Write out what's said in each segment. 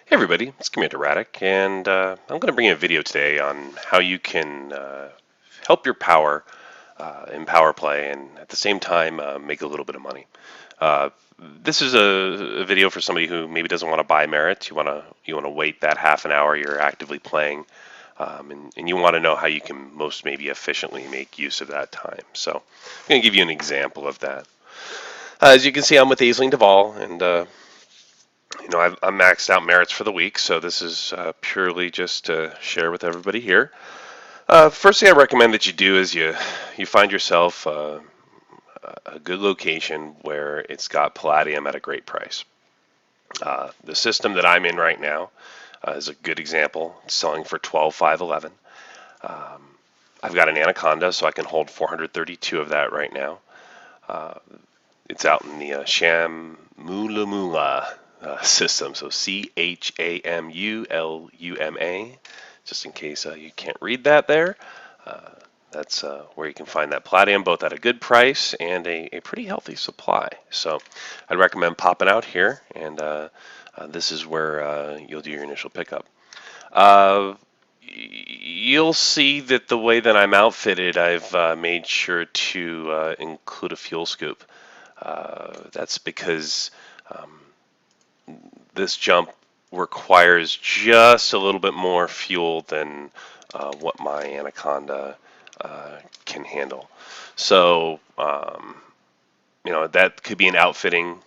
Hey everybody, it's Commander Raddick, and I'm going to bring you a video today on how you can help your power in power play and at the same time make a little bit of money. Uh, this is a video for somebody who maybe doesn't want to buy merits. You want to wait that half an hour you're actively playing, and you want to know how you can most maybe efficiently make use of that time. So I'm going to give you an example of that. As you can see, I'm with Aisling Duval, and I'm maxed out merits for the week, so this is purely just to share with everybody here. First thing I recommend that you do is you find yourself a good location where it's got palladium at a great price. The system that I'm in right now is a good example. It's selling for 12,511. I've got an anaconda, so I can hold 432 of that right now. It's out in the Shamulamula system, so Chamuluma, just in case you can't read that there. Uh, that's where you can find that palladium, both at a good price and a pretty healthy supply. So I'd recommend popping out here, and this is where you'll do your initial pickup. Uh, You'll see that the way that I'm outfitted, I've made sure to include a fuel scoop. That's because um, this jump requires just a little bit more fuel than what my Anaconda can handle. So, that could be an outfitting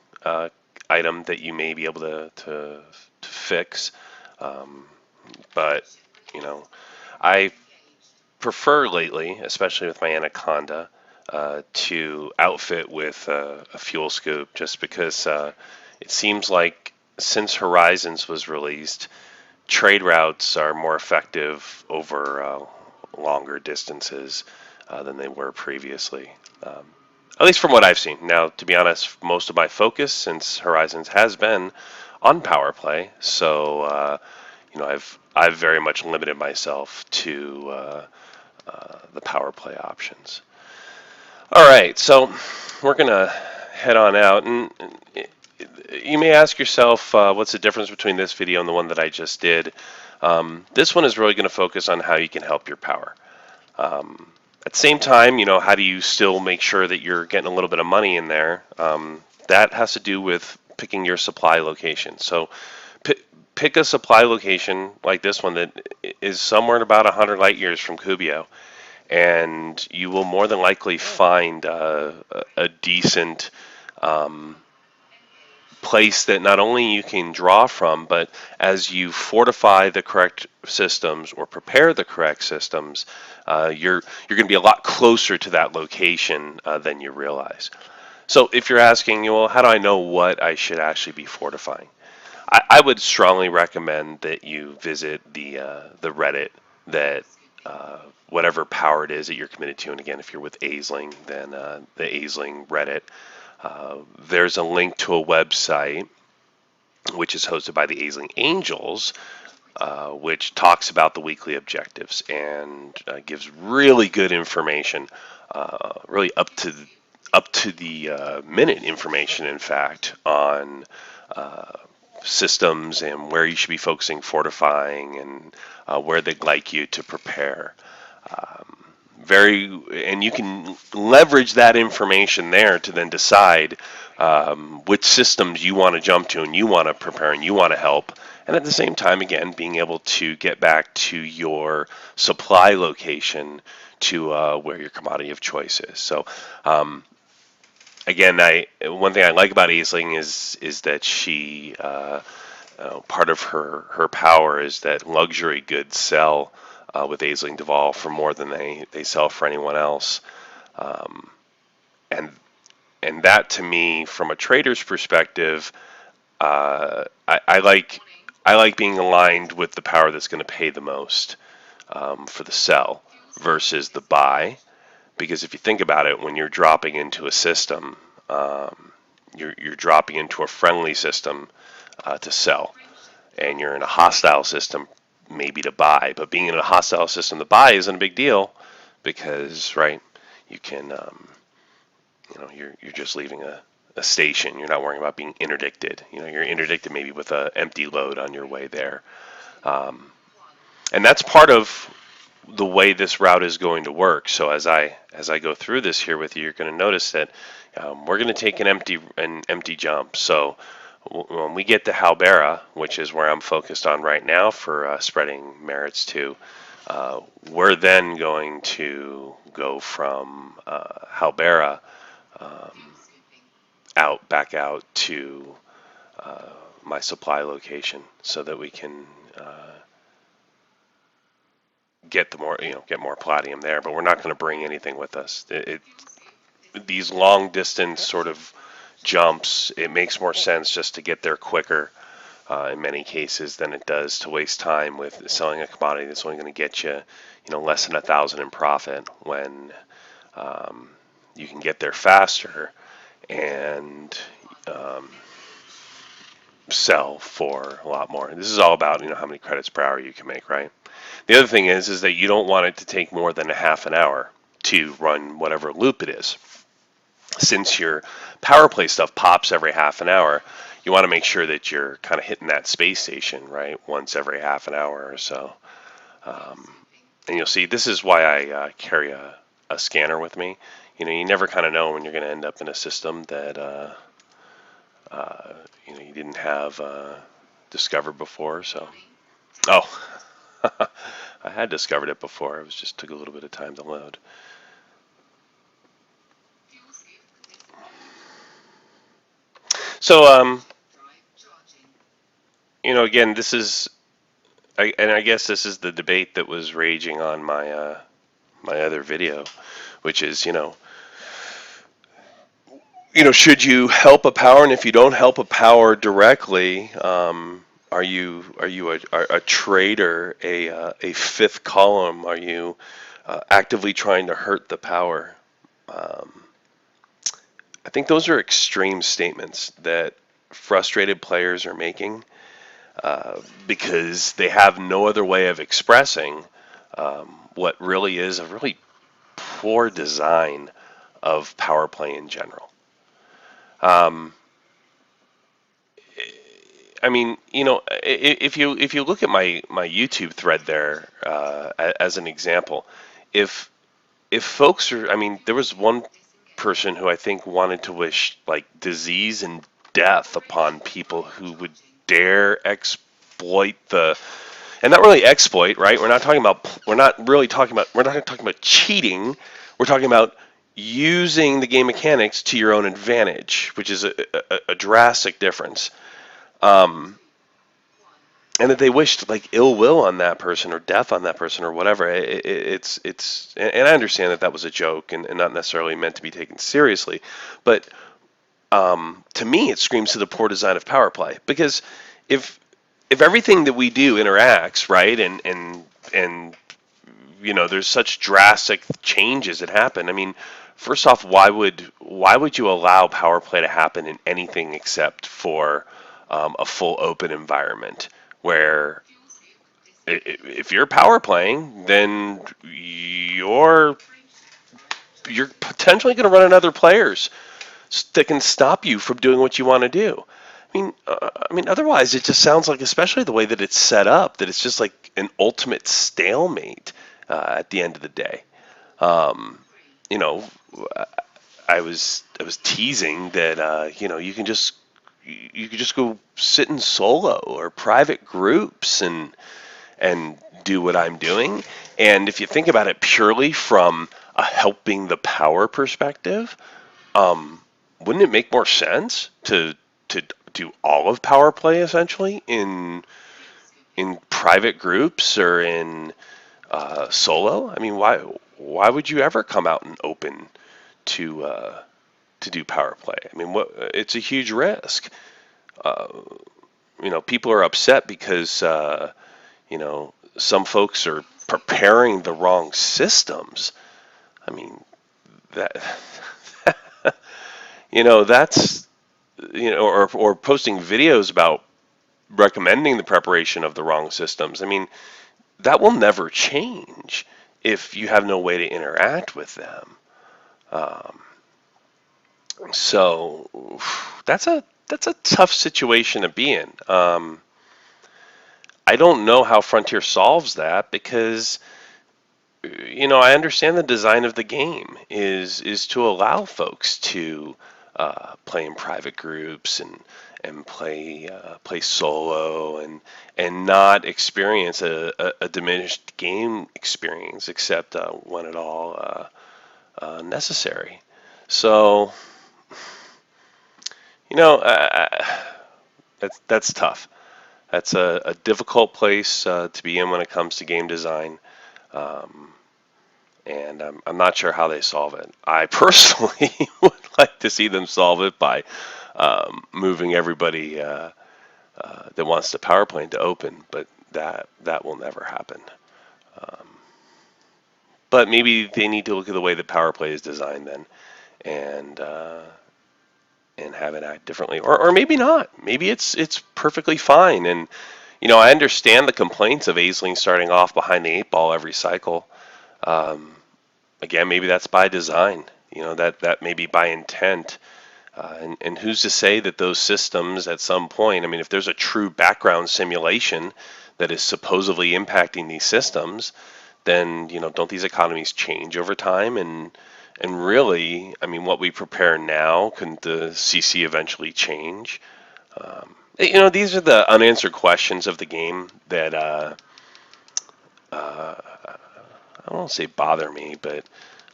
item that you may be able to fix. Um, but, you know, I prefer lately, especially with my Anaconda, to outfit with a fuel scoop just because it seems like since Horizons was released, trade routes are more effective over longer distances than they were previously. Um, at least from what I've seen. Now, to be honest, most of my focus since Horizons has been on power play, so I've very much limited myself to the power play options. All right, so we're gonna head on out, and you may ask yourself, what's the difference between this video and the one that I just did? This one is really going to focus on how you can help your power. At the same time, how do you still make sure that you're getting a little bit of money in there? That has to do with picking your supply location. So pick a supply location like this one that is somewhere at about 100 light years from Kubio, and you will more than likely find a decent place that not only you can draw from, but as you fortify the correct systems or prepare the correct systems, you're going to be a lot closer to that location than you realize. So if you're asking, well, how do I know what I should actually be fortifying? I would strongly recommend that you visit the Reddit that whatever power it is that you're committed to. And again, if you're with Aisling, then the Aisling Reddit. There's a link to a website which is hosted by the Aisling Angels, which talks about the weekly objectives and gives really good information, really up to the minute information, in fact, on systems and where you should be focusing, fortifying, and where they'd like you to prepare. And you can leverage that information there to then decide which systems you want to jump to and you want to prepare and you want to help. And at the same time, again, being able to get back to your supply location to where your commodity of choice is. So, again, one thing I like about Aisling is that she part of her power is that luxury goods sell with Aisling Duval for more than they sell for anyone else, um, and that to me, from a trader's perspective, I like being aligned with the power that's going to pay the most for the sell versus the buy, because if you think about it, when you're dropping into a system, you're dropping into a friendly system to sell, and you're in a hostile system maybe to buy. But being in a hostile system to buy isn't a big deal because, right, you can, you're just leaving a station. You're not worrying about being interdicted. You're interdicted maybe with an empty load on your way there. Um, and that's part of the way this route is going to work. So as I go through this here with you, you're going to notice that we're going to take an empty jump. So when we get to Halbera, which is where I'm focused on right now for spreading merits to, we're then going to go from Halbera back out to uh, my supply location, so that we can get more palladium there. But we're not going to bring anything with us. These long distance sort of jumps, it makes more sense just to get there quicker in many cases than it does to waste time with selling a commodity that's only going to get you, less than 1,000 in profit, when um, you can get there faster and um, sell for a lot more. This is all about how many credits per hour you can make, right? The other thing is that you don't want it to take more than a half an hour to run whatever loop it is. Since your power play stuff pops every half an hour, you want to make sure that you're kind of hitting that space station, right, once every half an hour or so. Um, and you'll see this is why I carry a scanner with me. You never kind of know when you're going to end up in a system that you didn't have discovered before. So, oh, I had discovered it before. It was just took a little bit of time to load. So, again, this is, and I guess this is the debate that was raging on my other video, which is, should you help a power, and if you don't help a power directly, are you a trader, a fifth column? Are you actively trying to hurt the power? Um, I think those are extreme statements that frustrated players are making because they have no other way of expressing what really is a really poor design of power play in general. Um, I mean, if you look at my YouTube thread there as an example, if if folks are, I mean, there was one person who I think wanted to wish like disease and death upon people who would dare exploit and not really exploit, right? We're not talking about cheating. We're talking about using the game mechanics to your own advantage, which is a drastic difference. Um, and that they wished like ill will on that person or death on that person or whatever. And I understand that that was a joke and not necessarily meant to be taken seriously, but to me it screams to the poor design of power play, because if if everything that we do interacts, right, and there's such drastic changes that happen. I mean, first off, why would you allow power play to happen in anything except for a full open environment where if you're power playing, then you're potentially going to run into other players that can stop you from doing what you want to do. Otherwise, it just sounds like, especially the way that it's set up, that it's just like an ultimate stalemate at the end of the day. Um, you know, I was teasing that you can just go sit in solo or private groups and do what I'm doing. And if you think about it purely from a helping the power perspective, um, wouldn't it make more sense to do all of power play essentially in private groups or in solo? I mean, why would you ever come out and open to to do power play? I mean, it's a huge risk. Uh, People are upset because some folks are preparing the wrong systems. I mean, that that's or posting videos about recommending the preparation of the wrong systems. I mean, that will never change if you have no way to interact with them. Um, So that's a tough situation to be in. I don't know how Frontier solves that because I understand the design of the game is to allow folks to play in private groups and play solo and not experience a diminished game experience except when at all necessary. So that's tough. That's a difficult place to be in when it comes to game design. Um, and I'm not sure how they solve it. I personally would like to see them solve it by moving everybody that wants to Powerplane to open, but that will never happen. Um, but maybe they need to look at the way that Powerplay is designed then, and and have it act differently, or maybe not. Maybe it's perfectly fine. And I understand the complaints of Aisling starting off behind the eight ball every cycle. Um, Again, maybe that's by design. That may be by intent. And who's to say that those systems at some point, I mean, if there's a true background simulation that is supposedly impacting these systems, then, don't these economies change over time? And really, I mean, what we prepare now, couldn't the CC eventually change? These are the unanswered questions of the game that uh, I won't say bother me, but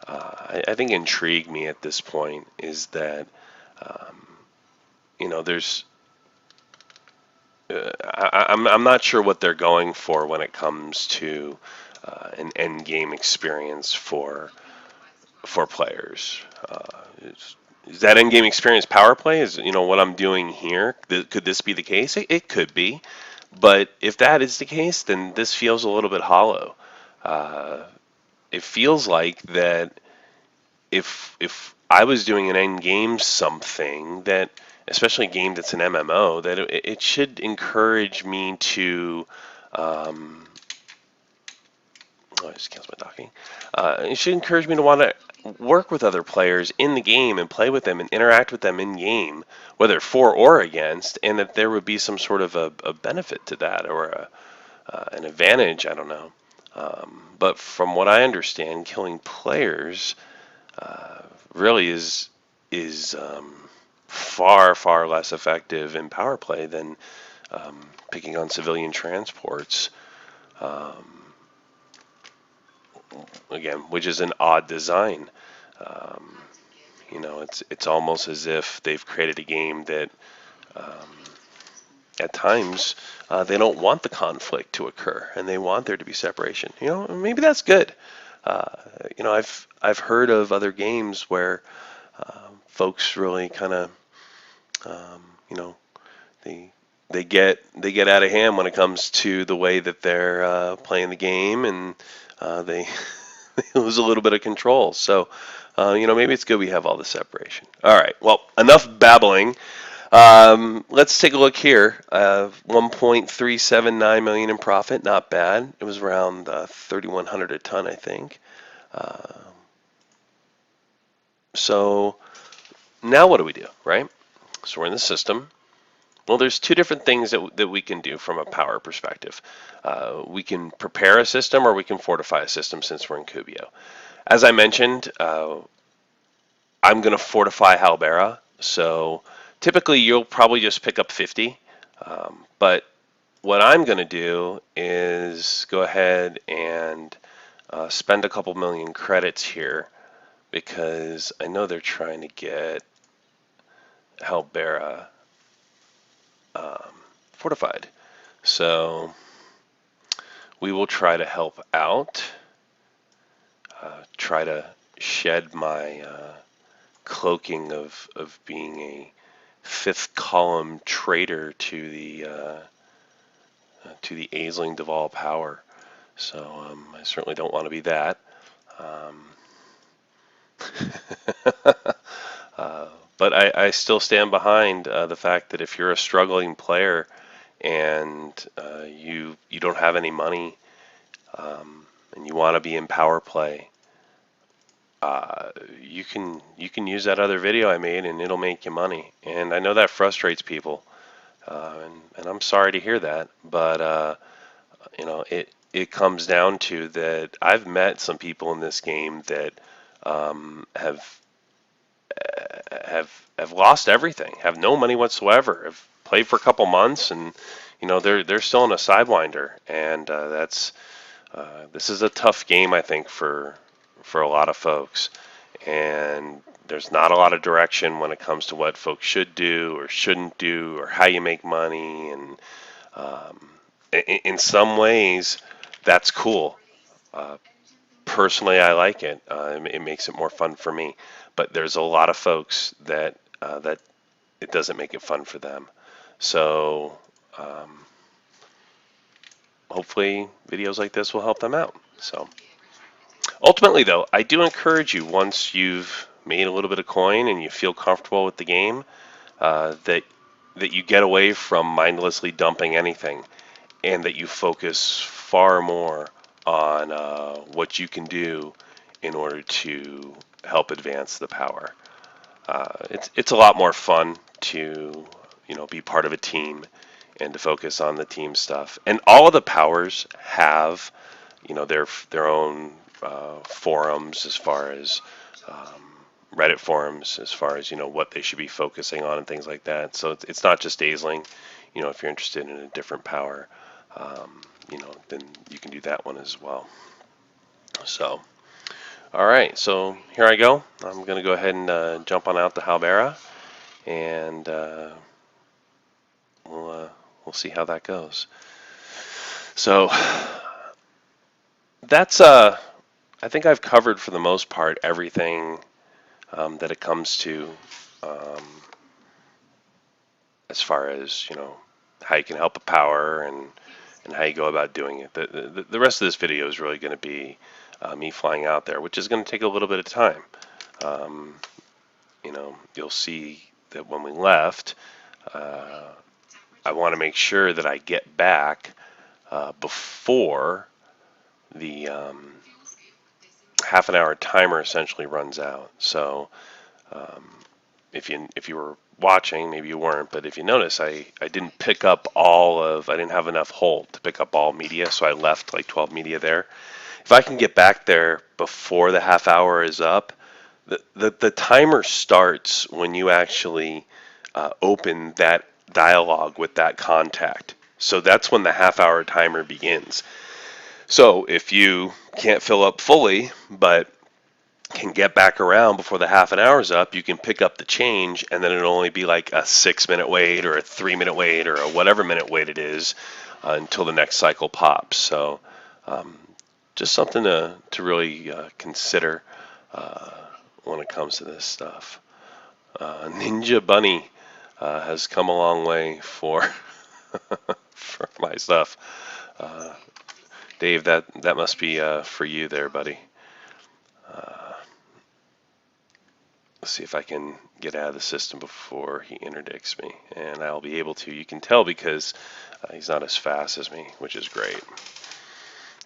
I think intrigue me at this point is that um, there's I'm not sure what they're going for when it comes to an end game experience for players. Is that end game experience power play? Is what I'm doing here? Could this be the case? It could be, but if that is the case, then this feels a little bit hollow. Uh, it feels like that if I was doing an end game something that, especially a game that's an MMO, that it should encourage me to, um, oh, I just canceled my docking. It should encourage me to want to work with other players in the game and play with them and interact with them in game, whether for or against, and that there would be some sort of a benefit to that or an advantage. I don't know. But from what I understand, killing players uh, really is far less effective in power play than picking on civilian transports. Um, Again, which is an odd design. Um, it's almost as if they've created a game that um, at times they don't want the conflict to occur and they want there to be separation. Maybe that's good. Uh, I've heard of other games where folks really kind of um, you know they they get out of hand when it comes to the way that they're playing the game, and they they lose a little bit of control. So maybe it's good we have all the separation. All right, well, enough babbling. Let's take a look here. 1.379 million in profit, not bad. It was around 3,100 a ton, I think. Uh, so now what do we do, right? So we're in the system. Well, there's two different things that we can do from a power perspective. We can prepare a system or we can fortify a system since we're in Kubio. As I mentioned, I'm going to fortify Halbera. So typically you'll probably just pick up 50. But what I'm going to do is go ahead and spend a couple million credits here because I know they're trying to get Halbera um, fortified. So we will try to help out, try to shed my cloaking of being a fifth column traitor to the Aisling Duval power. So I certainly don't want to be that. Um, but I still stand behind the fact that if you're a struggling player and you don't have any money and you want to be in power play, you can use that other video I made and it'll make you money. And I know that frustrates people, and I'm sorry to hear that, but it comes down to that I've met some people in this game that have have lost everything, have no money whatsoever, have played for a couple months, and they're still in a sidewinder, and that's this is a tough game, I think, for a lot of folks, and there's not a lot of direction when it comes to what folks should do or shouldn't do or how you make money, and um, in some ways, that's cool. Uh, Personally, I like it. It makes it more fun for me. But there's a lot of folks that it doesn't make it fun for them. So um, hopefully, videos like this will help them out. So ultimately, though, I do encourage you, once you've made a little bit of coin and you feel comfortable with the game, that you get away from mindlessly dumping anything, and that you focus far more on what you can do in order to help advance the power. It's a lot more fun to be part of a team and to focus on the team stuff. And all of the powers have their own forums, as far as um, Reddit forums, as far as what they should be focusing on and things like that. So it's not just Aisling. If you're interested in a different power, then you can do that one as well. So, all right. So here I go. I'm going to go ahead and jump on out to Halbera, and we'll see how that goes. So that's I think I've covered for the most part everything that it comes to, um, as far as how you can help a power, and how you go about doing it. The rest of this video is really going to be me flying out there, which is going to take a little bit of time. Um, you'll see that when we left, uh, I want to make sure that I get back before the half an hour timer essentially runs out. So um, if you were watching, maybe you weren't, but if you notice, I didn't pick up I didn't have enough hold to pick up all media, so I left like 12 media there. If I can get back there before the half hour is up, the timer starts when you actually open that dialogue with that contact. So that's when the half hour timer begins. So if you can't fill up fully, but can get back around before the half an hour's up, you can pick up the change, and then it'll only be like a 6 minute wait or a 3 minute wait or a whatever minute wait it is until the next cycle pops. So um, just something to really consider uh, when it comes to this stuff. Ninja Bunny has come a long way for for my stuff. Uh, Dave, that must be for you there, buddy. Uh, let's see if I can get out of the system before he interdicts me, and I'll be able to. You can tell because he's not as fast as me, which is great.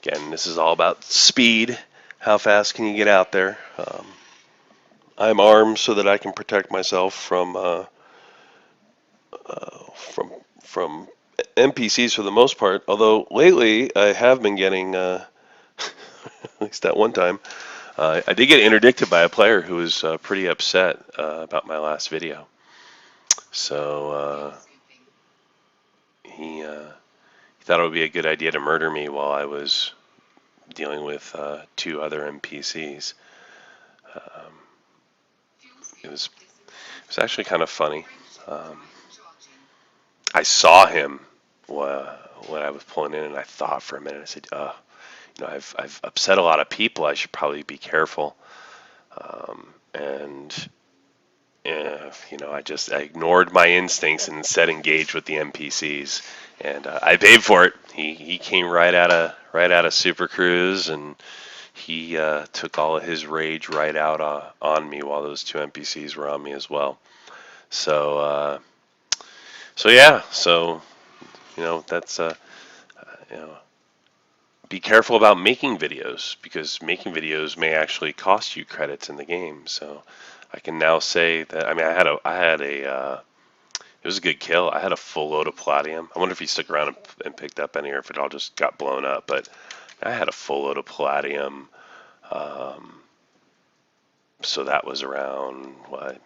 Again, this is all about speed. How fast can you get out there? I'm armed so that I can protect myself from NPCs for the most part. Although lately I have been getting, at least that one time, I did get interdicted by a player who was pretty upset about my last video. So he thought it would be a good idea to murder me while I was dealing with two other NPCs. Um, it was actually kind of funny. Um, I saw him when I was pulling in, and I thought for a minute. I said, I've upset a lot of people. I should probably be careful." And I ignored my instincts and instead engaged with the NPCs, and I paid for it. He came right out of Super Cruise, and he took all of his rage right out on me while those two NPCs were on me as well. So yeah, so that's you know be careful about making videos, because making videos may actually cost you credits in the game. So I can now say that, I mean, it was a good kill. I had a full load of palladium. I wonder if he stuck around and picked up any, or if it all just got blown up. But I had a full load of palladium. Um, so that was around, what,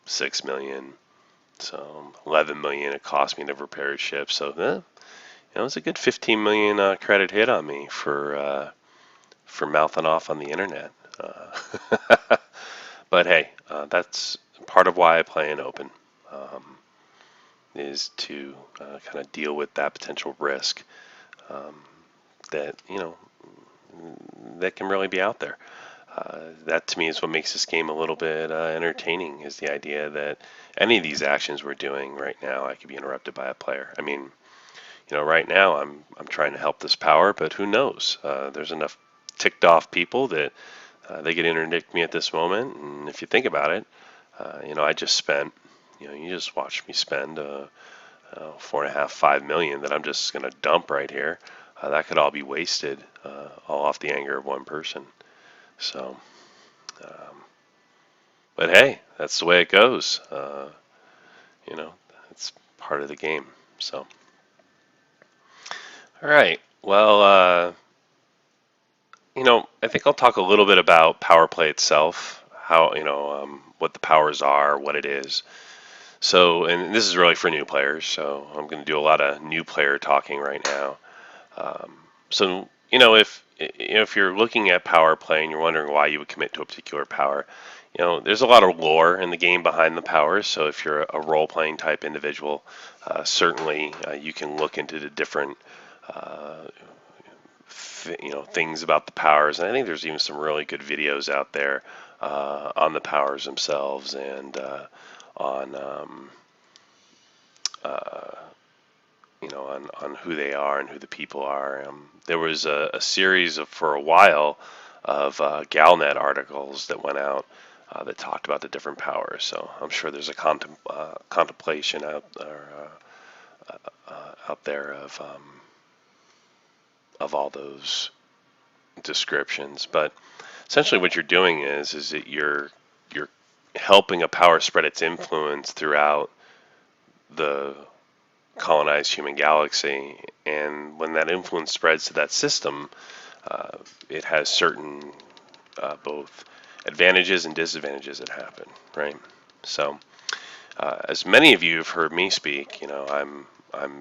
6 million. So 11 million it cost me to repair his ship. So it was a good 15 million credit hit on me for mouthing off on the internet. But hey, that's part of why I play in open, is to kind of deal with that potential risk, um, that that can really be out there. That to me is what makes this game a little bit entertaining, is the idea that any of these actions we're doing right now, I could be interrupted by a player. I mean, right now I'm trying to help this power, but who knows? There's enough ticked off people that they could interdict me at this moment. And if you think about it, I just spent, you just watched me spend 4.5, 5 million that I'm just going to dump right here. That could all be wasted, all off the anger of one person. So, um, but hey, that's the way it goes. It's part of the game. So, all right. Well, I think I'll talk a little bit about power play itself, how, what the powers are, what it is. So, and this is really for new players, so I'm going to do a lot of new player talking right now. So, if you're looking at power play and you're wondering why you would commit to a particular power, there's a lot of lore in the game behind the powers. So if you're a role-playing type individual, certainly you can look into the different uh, things about the powers. And I think there's even some really good videos out there on the powers themselves, and on uh, on who they are and who the people are. There was a series for a while of Galnet articles that went out that talked about the different powers. So I'm sure there's a contemplation out there of all those descriptions. But essentially, what you're doing is that you're helping a power spread its influence throughout the colonized human galaxy, and when that influence spreads to that system, it has certain both advantages and disadvantages that happen, right? So, as many of you have heard me speak, I'm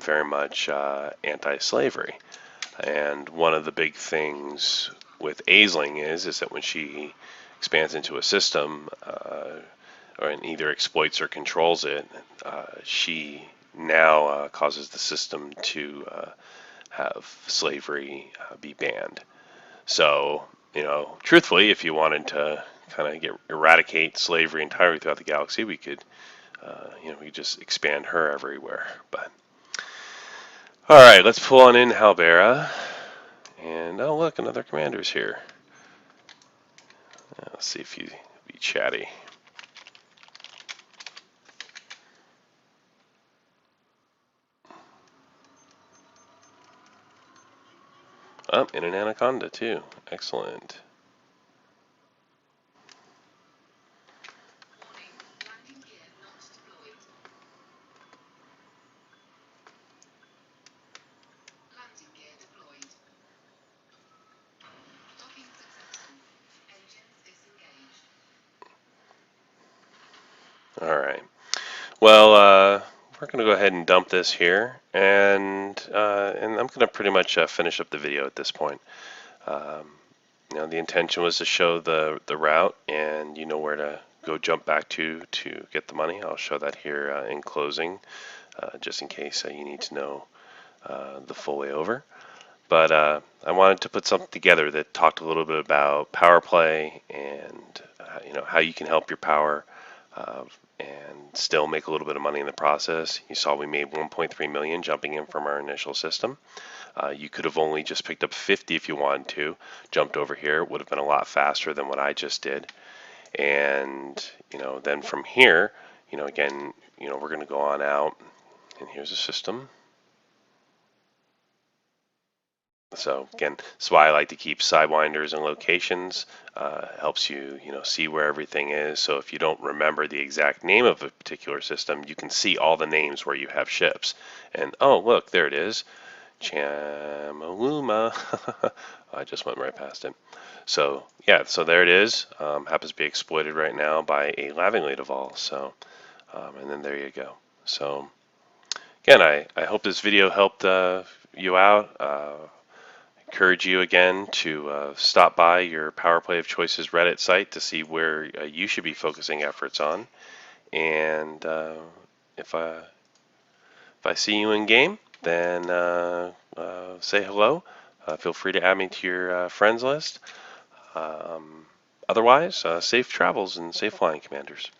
very much anti-slavery, and one of the big things with Aisling is that when she expands into a system, or either exploits or controls it, she now causes the system to have slavery be banned. So, truthfully, if you wanted to kind of eradicate slavery entirely throughout the galaxy, we could, we just expand her everywhere. But all right, let's pull on in Halbera, and oh look, another commander's here. Let's see if he'd be chatty. Oh, and an anaconda too. Excellent. All right. Well, we're going to go ahead and dump this here, and I'm going to pretty much finish up the video at this point. Um, the intention was to show the route, and you know where to go jump back to get the money. I'll show that here in closing, just in case you need to know the full way over. But I wanted to put something together that talked a little bit about power play, and how you can help your power uh, and still make a little bit of money in the process. You saw we made 1.3 million jumping in from our initial system. You could have only just picked up 50 if you wanted to, jumped over here. It would have been a lot faster than what I just did. And then from here, again, we're going to go on out, and here's a system. So again, that's why I like to keep sidewinders and locations. Helps you, see where everything is. So if you don't remember the exact name of a particular system, you can see all the names where you have ships. And oh, look, there it is, Chamaluma. I just went right past it. So yeah, so there it is. Happens to be exploited right now by a Aisling Duval. So, and then there you go. So again, I hope this video helped you out. Encourage you again to stop by your Power Play of Choices Reddit site to see where you should be focusing efforts on. And if I if I see you in game, then say hello. Feel free to add me to your friends list. Otherwise, safe travels and safe flying, Commanders.